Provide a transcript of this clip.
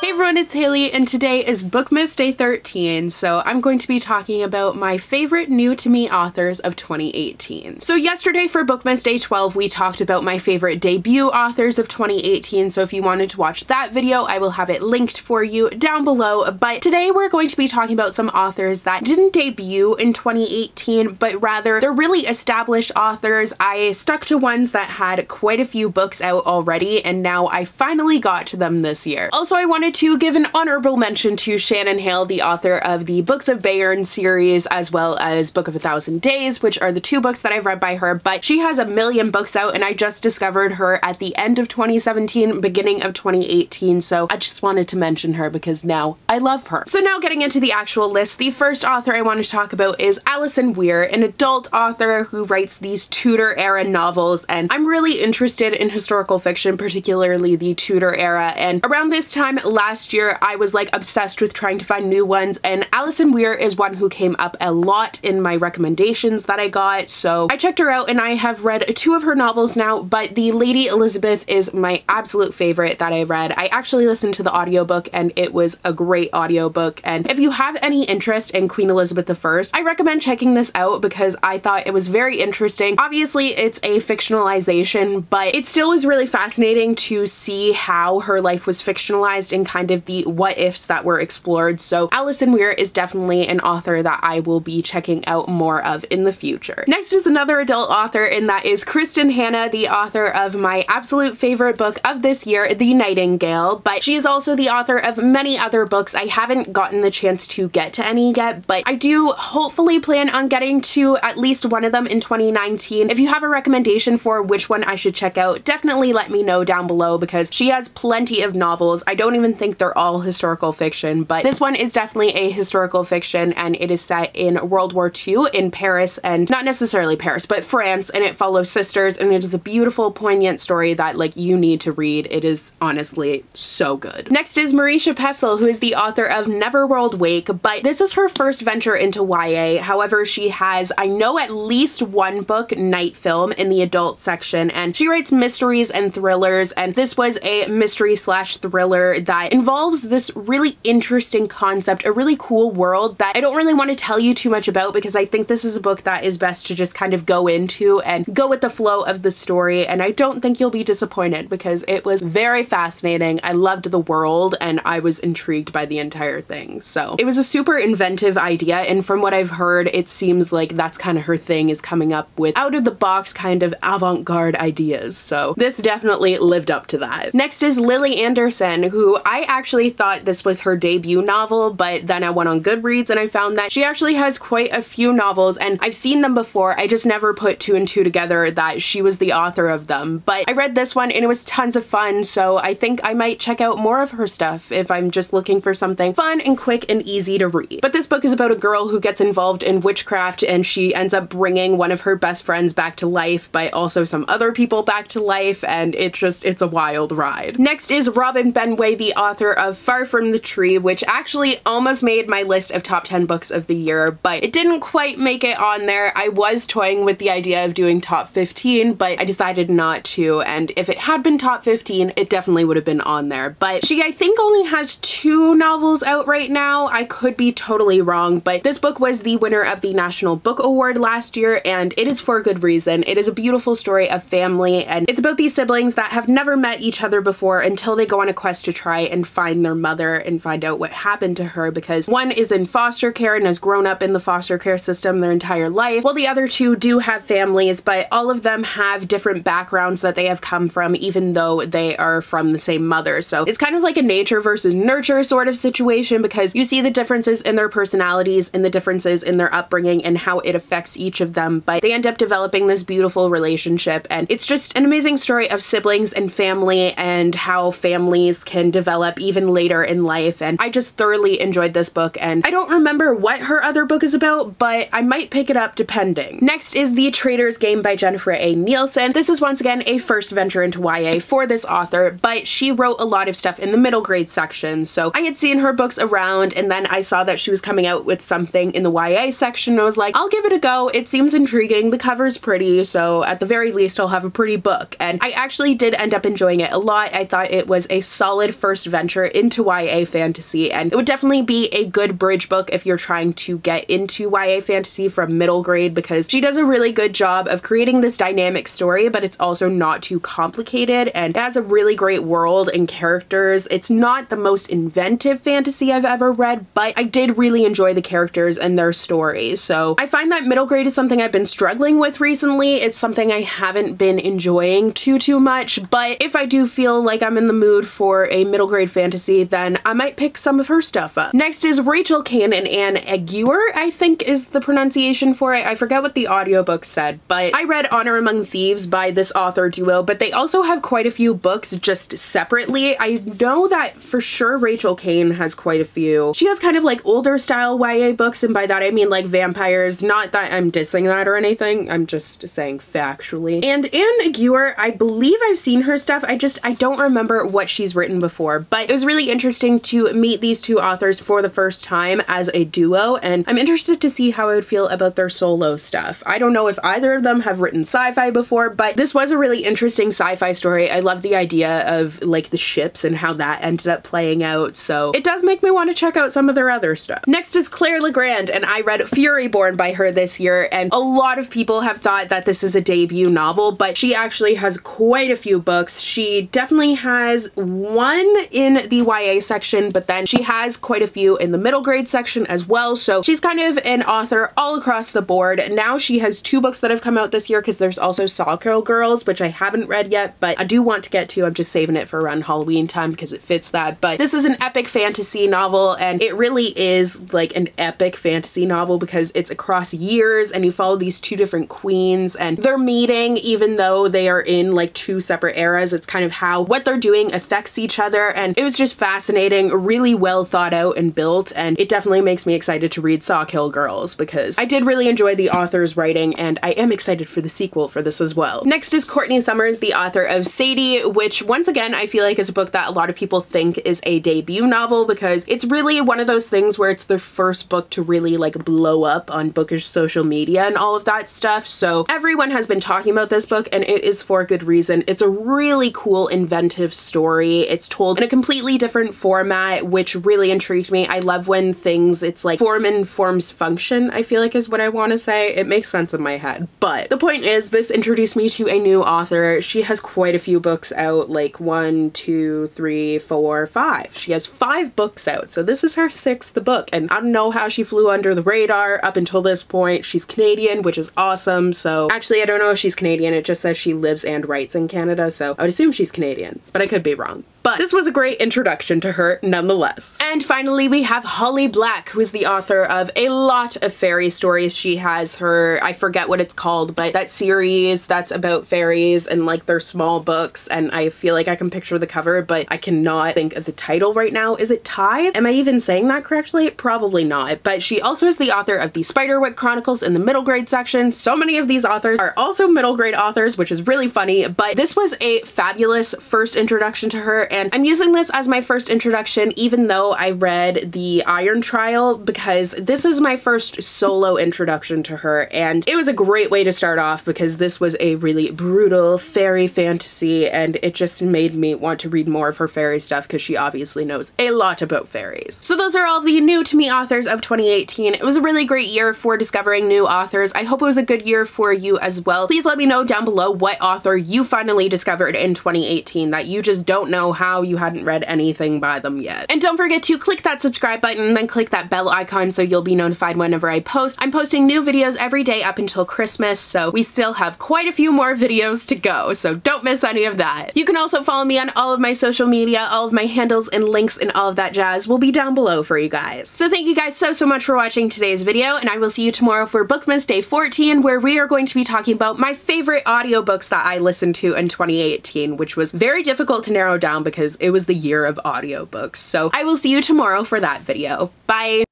Hey everyone, it's Hailey, and today is Bookmas Day 13, so I'm going to be talking about my favorite new to me authors of 2018. So yesterday for Bookmas Day 12, we talked about my favorite debut authors of 2018, so if you wanted to watch that video, I will have it linked for you down below, but today we're going to be talking about some authors that didn't debut in 2018, but rather they're really established authors. I stuck to ones that had quite a few books out already, and now I finally got to them this year. Also, I wanted to give an honorable mention to Shannon Hale, the author of the Books of Bayern series, as well as Book of a Thousand Days, which are the two books that I've read by her, but she has a million books out, and I just discovered her at the end of 2017, beginning of 2018, so I just wanted to mention her because now I love her. So now getting into the actual list, the first author I want to talk about is Alison Weir, an adult author who writes these Tudor era novels, and I'm really interested in historical fiction, particularly the Tudor era, and around this time last year I was like obsessed with trying to find new ones, and Alison Weir is one who came up a lot in my recommendations that I got, so I checked her out and I have read two of her novels now, but the Lady Elizabeth is my absolute favorite that I read. I actually listened to the audiobook and it was a great audiobook, and if you have any interest in Queen Elizabeth I, I recommend checking this out because I thought it was very interesting. Obviously it's a fictionalization, but it still was really fascinating to see how her life was fictionalized and kind of the what ifs that were explored. So Alison Weir is definitely an author that I will be checking out more of in the future. Next is another adult author, and that is Kristen Hanna, the author of my absolute favorite book of this year, The Nightingale, but she is also the author of many other books. I haven't gotten the chance to get to any yet, but I do hopefully plan on getting to at least one of them in 2019. If you have a recommendation for which one I should check out, definitely let me know down below because she has plenty of novels. I don't even think they're all historical fiction, but this one is definitely a historical fiction, and it is set in World War II in Paris, and not necessarily Paris, but France, and it follows sisters, and it is a beautiful, poignant story that like you need to read. It is honestly so good. Next is Marisha Pessl, who is the author of Neverworld Wake, but this is her first venture into YA. However, she has, I know, at least one book, Night Film, in the adult section, and she writes mysteries and thrillers, and this was a mystery slash thriller that involves this really interesting concept, a really cool world that I don't really want to tell you too much about because I think this is a book that is best to just kind of go into and go with the flow of the story, and I don't think you'll be disappointed because it was very fascinating. I loved the world and I was intrigued by the entire thing. So it was a super inventive idea, and from what I've heard, it seems like that's kind of her thing, is coming up with out of the box kind of avant-garde ideas. So this definitely lived up to that. Next is Lily Anderson, who I actually thought this was her debut novel, but then I went on Goodreads and I found that she actually has quite a few novels, and I've seen them before. I just never put two and two together that she was the author of them, but I read this one and it was tons of fun, so I think I might check out more of her stuff if I'm just looking for something fun and quick and easy to read. But this book is about a girl who gets involved in witchcraft, and she ends up bringing one of her best friends back to life, but also some other people back to life, and it's a wild ride. Next is Robin Benway, the author of Far From the Tree, which actually almost made my list of top 10 books of the year, but it didn't quite make it on there. I was toying with the idea of doing top 15, but I decided not to, and if it had been top 15, it definitely would have been on there. But she, I think, only has two novels out right now. I could be totally wrong, but this book was the winner of the National Book Award last year, and it is for a good reason. It is a beautiful story of family, and it's about these siblings that have never met each other before until they go on a quest to try and find their mother and find out what happened to her, because one is in foster care and has grown up in the foster care system their entire life, while the other two do have families, but all of them have different backgrounds that they have come from, even though they are from the same mother. So it's kind of like a nature versus nurture sort of situation, because you see the differences in their personalities and the differences in their upbringing and how it affects each of them, but they end up developing this beautiful relationship, and it's just an amazing story of siblings and family and how families can develop even later in life, and I just thoroughly enjoyed this book, and I don't remember what her other book is about, but I might pick it up depending. Next is The Traitors Game by Jennifer A. Nielsen. This is once again a first venture into YA for this author, but she wrote a lot of stuff in the middle grade section, so I had seen her books around, and then I saw that she was coming out with something in the YA section, and I was like, I'll give it a go. It seems intriguing. The cover's pretty, so at the very least I'll have a pretty book, and I actually did end up enjoying it a lot. I thought it was a solid first venture into YA fantasy, and it would definitely be a good bridge book if you're trying to get into YA fantasy from middle grade, because she does a really good job of creating this dynamic story, but it's also not too complicated, and it has a really great world and characters. It's not the most inventive fantasy I've ever read, but I did really enjoy the characters and their stories. So I find that middle grade is something I've been struggling with recently. It's something I haven't been enjoying too much, but if I do feel like I'm in the mood for a middle grade fantasy, then I might pick some of her stuff up. Next is Rachel Kane and Anne Aguiar, I think is the pronunciation for it. I forget what the audiobook said, but I read Honor Among Thieves by this author duo, but they also have quite a few books just separately. I know that for sure Rachel Kane has quite a few. She has kind of like older style YA books, and by that I mean like vampires. Not that I'm dissing that or anything, I'm just saying factually. And Anne Aguiar, I believe I've seen her stuff, I don't remember what she's written before, but it was really interesting to meet these two authors for the first time as a duo, and I'm interested to see how I would feel about their solo stuff. I don't know if either of them have written sci-fi before, but this was a really interesting sci-fi story. I love the idea of like the ships and how that ended up playing out, so it does make me want to check out some of their other stuff. Next is Claire Legrand, and I read Furyborn by her this year, and a lot of people have thought that this is a debut novel, but she actually has quite a few books. She definitely has one in the YA section, but then she has quite a few in the middle grade section as well, so she's kind of an author all across the board. Now she has 2 books that have come out this year, because there's also Sawkill Girls, which I haven't read yet, but I do want to get to. I'm just saving it for around Halloween time because it fits that. But this is an epic fantasy novel, and it really is like an epic fantasy novel because it's across years, and you follow these 2 different queens, and they're meeting even though they are in like 2 separate eras. It's kind of how what they're doing affects each other, and it was just fascinating, really well thought out and built, and it definitely makes me excited to read Sawkill Girls because I did really enjoy the author's writing, and I am excited for the sequel for this as well. Next is Courtney Summers, the author of Sadie, which once again I feel like is a book that a lot of people think is a debut novel because it's really one of those things where it's their first book to really like blow up on bookish social media and all of that stuff, so everyone has been talking about this book, and it is for good reason. It's a really cool, inventive story. It's told in a completely different format, which really intrigued me. I love when things, it's like form informs function, I feel like is what I want to say. It makes sense in my head. But the point is, this introduced me to a new author. She has quite a few books out, like 1, 2, 3, 4, 5. She has 5 books out, so this is her 6th book, and I don't know how she flew under the radar up until this point. She's Canadian, which is awesome. So actually, I don't know if she's Canadian. It just says she lives and writes in Canada, so I would assume she's Canadian, but I could be wrong. But this was a great introduction to her nonetheless. And finally, we have Holly Black, who is the author of a lot of fairy stories. She has her, I forget what it's called, but that series that's about fairies and like their small books, and I feel like I can picture the cover, but I cannot think of the title right now. Is it Tithe? Am I even saying that correctly? Probably not. But she also is the author of the Spiderwick Chronicles in the middle grade section. So many of these authors are also middle grade authors, which is really funny, but this was a fabulous first introduction to her, and I'm using this as my first introduction even though I read the Iron Trial, because this is my first solo introduction to her, and it was a great way to start off because this was a really brutal fairy fantasy, and it just made me want to read more of her fairy stuff because she obviously knows a lot about fairies. So those are all the new to me authors of 2018. It was a really great year for discovering new authors. I hope it was a good year for you as well. Please let me know down below what author you finally discovered in 2018 that you just don't know how you hadn't read anything by them yet. And don't forget to click that subscribe button and then click that bell icon so you'll be notified whenever I post. I'm posting new videos every day up until Christmas, so we still have quite a few more videos to go, so don't miss any of that. You can also follow me on all of my social media. All of my handles and links and all of that jazz will be down below for you guys. So thank you guys so much for watching today's video, and I will see you tomorrow for Bookmas Day 14, where we are going to be talking about my favorite audiobooks that I listened to in 2018, which was very difficult to narrow down because it was the year of audiobooks. So I will see you tomorrow for that video. Bye!